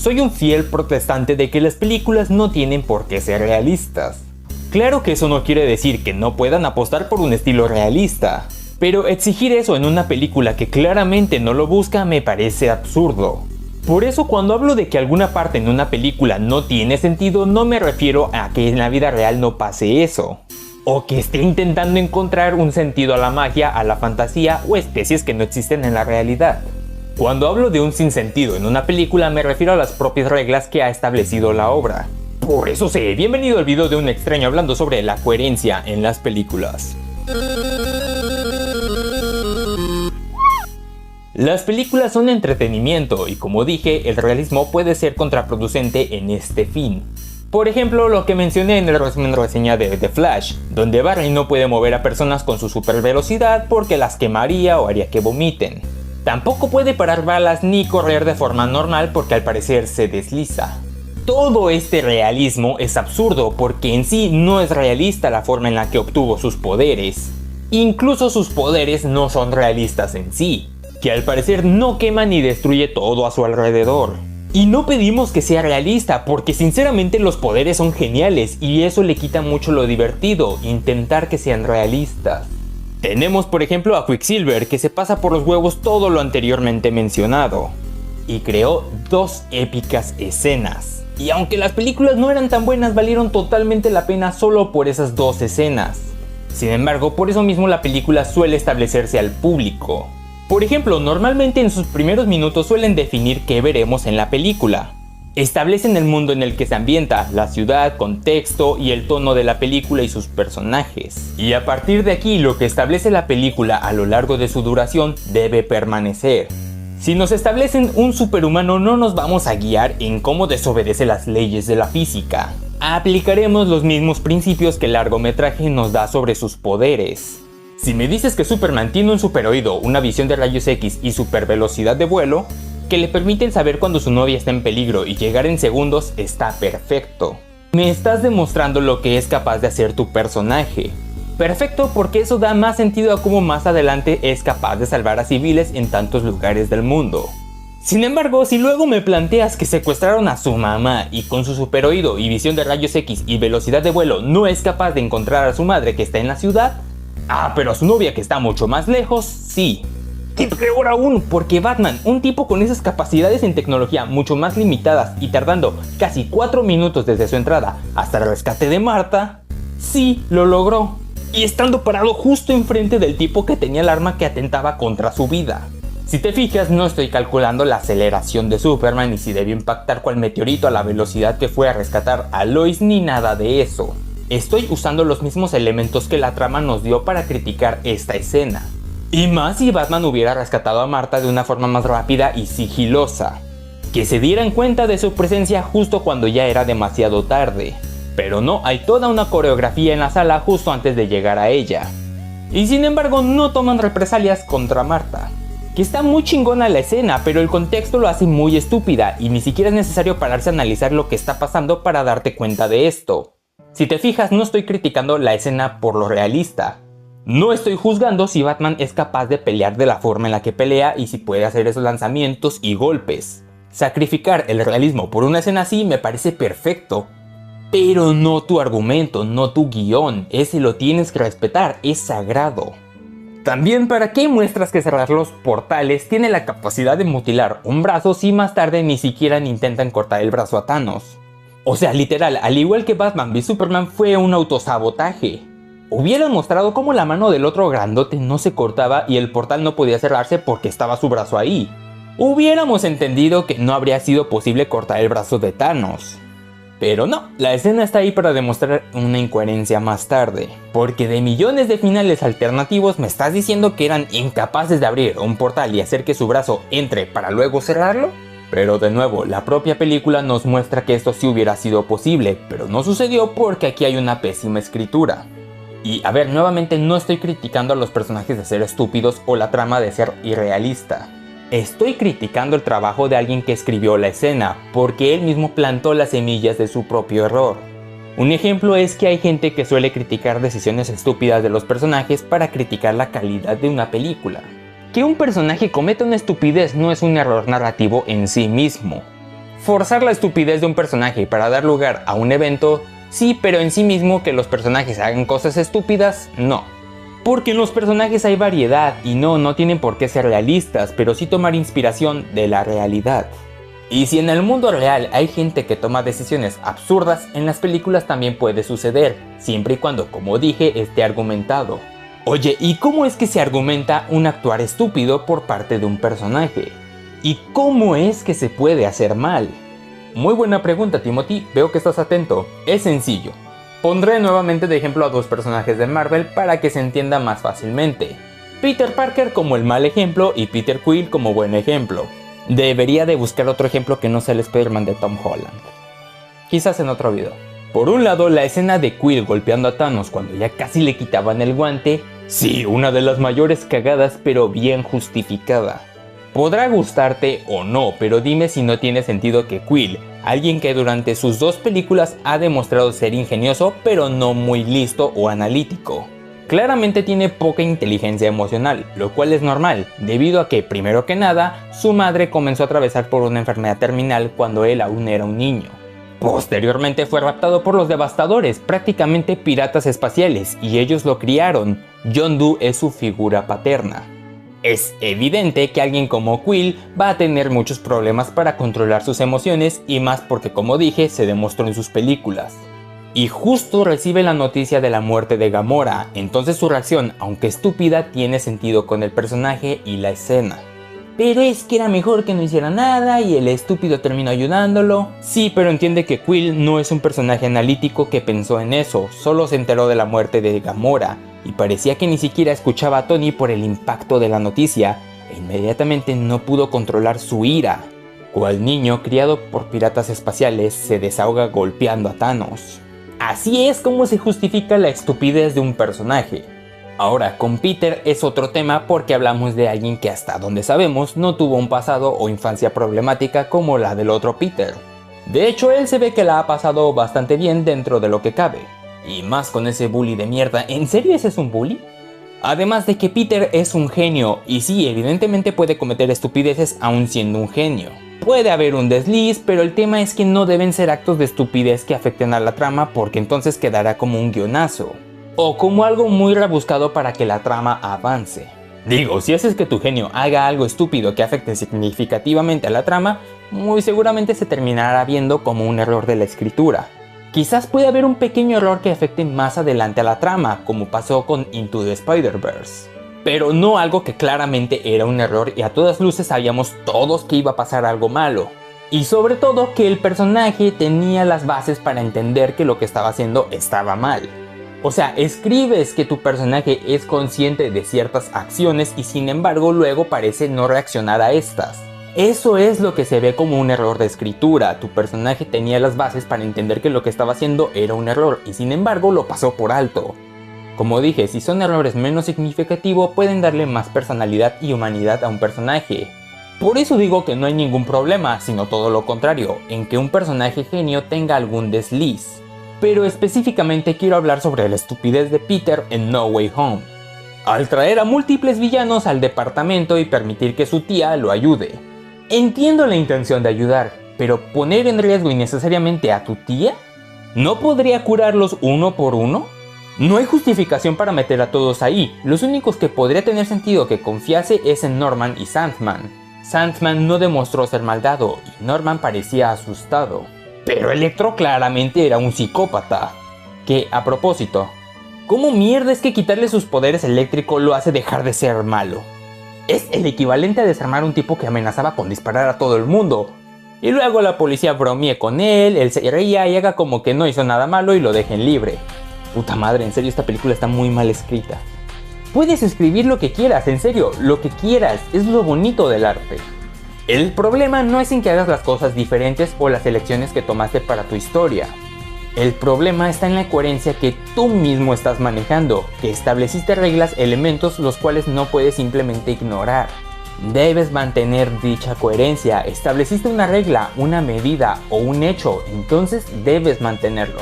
Soy un fiel protestante de que las películas no tienen por qué ser realistas. Claro que eso no quiere decir que no puedan apostar por un estilo realista, pero exigir eso en una película que claramente no lo busca me parece absurdo. Por eso cuando hablo de que alguna parte en una película no tiene sentido, no me refiero a que en la vida real no pase eso, o que esté intentando encontrar un sentido a la magia, a la fantasía o especies que no existen en la realidad. Cuando hablo de un sinsentido en una película me refiero a las propias reglas que ha establecido la obra. Por eso sé, bienvenido al video de un extraño hablando sobre la coherencia en las películas. Las películas son entretenimiento y como dije, el realismo puede ser contraproducente en este fin. Por ejemplo, lo que mencioné en el resumen reseña de The Flash, donde Barry no puede mover a personas con su super velocidad porque las quemaría o haría que vomiten. Tampoco puede parar balas ni correr de forma normal porque al parecer se desliza. Todo este realismo es absurdo porque en sí no es realista la forma en la que obtuvo sus poderes. Incluso sus poderes no son realistas en sí, que al parecer no quema ni destruye todo a su alrededor. Y no pedimos que sea realista porque sinceramente los poderes son geniales y eso le quita mucho lo divertido, intentar que sean realistas. Tenemos por ejemplo a Quicksilver que se pasa por los huevos todo lo anteriormente mencionado y creó dos épicas escenas. Y aunque las películas no eran tan buenas, valieron totalmente la pena solo por esas dos escenas. Sin embargo, por eso mismo la película suele establecerse al público. Por ejemplo, normalmente en sus primeros minutos suelen definir qué veremos en la película. Establecen el mundo en el que se ambienta, la ciudad, contexto y el tono de la película y sus personajes. Y a partir de aquí, lo que establece la película a lo largo de su duración debe permanecer. Si nos establecen un superhumano, no nos vamos a guiar en cómo desobedece las leyes de la física. Aplicaremos los mismos principios que el largometraje nos da sobre sus poderes. Si me dices que Superman tiene un superoído, una visión de rayos X y super velocidad de vuelo, que le permiten saber cuando su novia está en peligro y llegar en segundos, está perfecto. Me estás demostrando lo que es capaz de hacer tu personaje. Perfecto porque eso da más sentido a cómo más adelante es capaz de salvar a civiles en tantos lugares del mundo. Sin embargo, si luego me planteas que secuestraron a su mamá y con su superoído y visión de rayos X y velocidad de vuelo no es capaz de encontrar a su madre que está en la ciudad, pero a su novia que está mucho más lejos, sí. Y peor aún, porque Batman, un tipo con esas capacidades en tecnología mucho más limitadas y tardando casi 4 minutos desde su entrada hasta el rescate de Martha, sí lo logró. Y estando parado justo enfrente del tipo que tenía el arma que atentaba contra su vida. Si te fijas, no estoy calculando la aceleración de Superman y si debió impactar cual meteorito a la velocidad que fue a rescatar a Lois ni nada de eso. Estoy usando los mismos elementos que la trama nos dio para criticar esta escena. Y más si Batman hubiera rescatado a Martha de una forma más rápida y sigilosa. Que se dieran cuenta de su presencia justo cuando ya era demasiado tarde. Pero no, hay toda una coreografía en la sala justo antes de llegar a ella. Y sin embargo no toman represalias contra Martha. Que está muy chingona la escena, pero el contexto lo hace muy estúpida y ni siquiera es necesario pararse a analizar lo que está pasando para darte cuenta de esto. Si te fijas, no estoy criticando la escena por lo realista. No estoy juzgando si Batman es capaz de pelear de la forma en la que pelea y si puede hacer esos lanzamientos y golpes. Sacrificar el realismo por una escena así me parece perfecto. Pero no tu argumento, no tu guión, ese lo tienes que respetar, es sagrado. También, ¿para qué muestras que cerrar los portales tiene la capacidad de mutilar un brazo si más tarde ni siquiera intentan cortar el brazo a Thanos? O sea, literal, al igual que Batman v Superman fue un autosabotaje. Hubieran mostrado cómo la mano del otro grandote no se cortaba y el portal no podía cerrarse porque estaba su brazo ahí. Hubiéramos entendido que no habría sido posible cortar el brazo de Thanos. Pero no, la escena está ahí para demostrar una incoherencia más tarde. Porque de millones de finales alternativos me estás diciendo que eran incapaces de abrir un portal y hacer que su brazo entre para luego cerrarlo. Pero de nuevo, la propia película nos muestra que esto sí hubiera sido posible, pero no sucedió porque aquí hay una pésima escritura. Y a ver, nuevamente no estoy criticando a los personajes de ser estúpidos o la trama de ser irrealista. Estoy criticando el trabajo de alguien que escribió la escena, porque él mismo plantó las semillas de su propio error. Un ejemplo es que hay gente que suele criticar decisiones estúpidas de los personajes para criticar la calidad de una película. Que un personaje cometa una estupidez no es un error narrativo en sí mismo. Forzar la estupidez de un personaje para dar lugar a un evento, sí, pero en sí mismo que los personajes hagan cosas estúpidas, no. Porque en los personajes hay variedad y no tienen por qué ser realistas, pero sí tomar inspiración de la realidad. Y si en el mundo real hay gente que toma decisiones absurdas, en las películas también puede suceder, siempre y cuando, como dije, esté argumentado. Oye, ¿y cómo es que se argumenta un actuar estúpido por parte de un personaje? ¿Y cómo es que se puede hacer mal? Muy buena pregunta, Timothy, veo que estás atento. Es sencillo. Pondré nuevamente de ejemplo a dos personajes de Marvel para que se entienda más fácilmente. Peter Parker como el mal ejemplo y Peter Quill como buen ejemplo. Debería de buscar otro ejemplo que no sea el Spider-Man de Tom Holland. Quizás en otro video. Por un lado, la escena de Quill golpeando a Thanos cuando ya casi le quitaban el guante. Sí, una de las mayores cagadas, pero bien justificada. Podrá gustarte o no, pero dime si no tiene sentido que Quill, alguien que durante sus 2 películas ha demostrado ser ingenioso, pero no muy listo o analítico. Claramente tiene poca inteligencia emocional, lo cual es normal, debido a que, primero que nada, su madre comenzó a atravesar por una enfermedad terminal cuando él aún era un niño. Posteriormente fue raptado por los Devastadores, prácticamente piratas espaciales, y ellos lo criaron. Yondu es su figura paterna. Es evidente que alguien como Quill va a tener muchos problemas para controlar sus emociones y más porque, como dije, se demostró en sus películas. Y justo recibe la noticia de la muerte de Gamora, entonces su reacción, aunque estúpida, tiene sentido con el personaje y la escena. Pero es que era mejor que no hiciera nada y el estúpido terminó ayudándolo. Sí, pero entiende que Quill no es un personaje analítico que pensó en eso, solo se enteró de la muerte de Gamora. Y parecía que ni siquiera escuchaba a Tony por el impacto de la noticia, e inmediatamente no pudo controlar su ira. Cual niño criado por piratas espaciales se desahoga golpeando a Thanos. Así es como se justifica la estupidez de un personaje. Ahora, con Peter es otro tema porque hablamos de alguien que hasta donde sabemos no tuvo un pasado o infancia problemática como la del otro Peter. De hecho, él se ve que la ha pasado bastante bien dentro de lo que cabe. Y más con ese bully de mierda. ¿En serio ese es un bully? Además de que Peter es un genio, y sí, evidentemente puede cometer estupideces aún siendo un genio. Puede haber un desliz, pero el tema es que no deben ser actos de estupidez que afecten a la trama porque entonces quedará como un guionazo. O como algo muy rebuscado para que la trama avance. Digo, si haces que tu genio haga algo estúpido que afecte significativamente a la trama, muy seguramente se terminará viendo como un error de la escritura. Quizás puede haber un pequeño error que afecte más adelante a la trama, como pasó con Into the Spider-Verse. Pero no algo que claramente era un error y a todas luces sabíamos todos que iba a pasar algo malo. Y sobre todo que el personaje tenía las bases para entender que lo que estaba haciendo estaba mal. O sea, escribes que tu personaje es consciente de ciertas acciones y sin embargo luego parece no reaccionar a estas. Eso es lo que se ve como un error de escritura. Tu personaje tenía las bases para entender que lo que estaba haciendo era un error y sin embargo lo pasó por alto. Como dije, si son errores menos significativos pueden darle más personalidad y humanidad a un personaje. Por eso digo que no hay ningún problema, sino todo lo contrario, en que un personaje genio tenga algún desliz. Pero específicamente quiero hablar sobre la estupidez de Peter en No Way Home. Al traer a múltiples villanos al departamento y permitir que su tía lo ayude. Entiendo la intención de ayudar, pero ¿poner en riesgo innecesariamente a tu tía? ¿No podría curarlos uno por uno? No hay justificación para meter a todos ahí, los únicos que podría tener sentido que confiase es en Norman y Sandman. Sandman no demostró ser malvado y Norman parecía asustado. Pero Electro claramente era un psicópata. Que, a propósito, ¿cómo mierda es que quitarle sus poderes eléctricos lo hace dejar de ser malo? Es el equivalente a desarmar a un tipo que amenazaba con disparar a todo el mundo. Y luego la policía bromee con él se reía y haga como que no hizo nada malo y lo dejen libre. Puta madre, en serio esta película está muy mal escrita. Puedes escribir lo que quieras, en serio, lo que quieras, es lo bonito del arte. El problema no es en que hagas las cosas diferentes o las elecciones que tomaste para tu historia. El problema está en la coherencia que tú mismo estás manejando, que estableciste reglas, elementos los cuales no puedes simplemente ignorar. Debes mantener dicha coherencia, estableciste una regla, una medida o un hecho, entonces debes mantenerlo.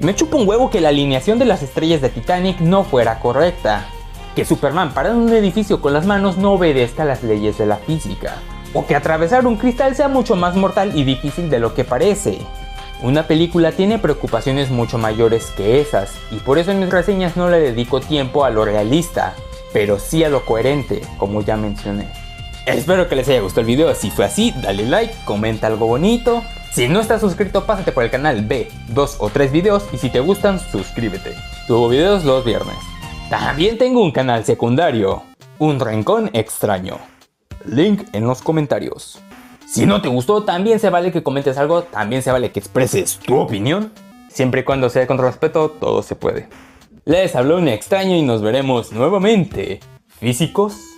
Me chupa un huevo que la alineación de las estrellas de Titanic no fuera correcta. Que Superman parado en un edificio con las manos no obedezca las leyes de la física. o que atravesar un cristal sea mucho más mortal y difícil de lo que parece. Una película tiene preocupaciones mucho mayores que esas, y por eso en mis reseñas no le dedico tiempo a lo realista, pero sí a lo coherente, como ya mencioné. Espero que les haya gustado el video. Si fue así, dale like, comenta algo bonito. Si no estás suscrito, pásate por el canal, ve 2 o 3 videos y si te gustan, suscríbete. Subo videos los viernes. También tengo un canal secundario, Un Rincón Extraño. Link en los comentarios. Si no te gustó, también se vale que comentes algo, también se vale que expreses tu opinión. Siempre y cuando sea con respeto, todo se puede. Les habló un extraño y nos veremos nuevamente. Físicos.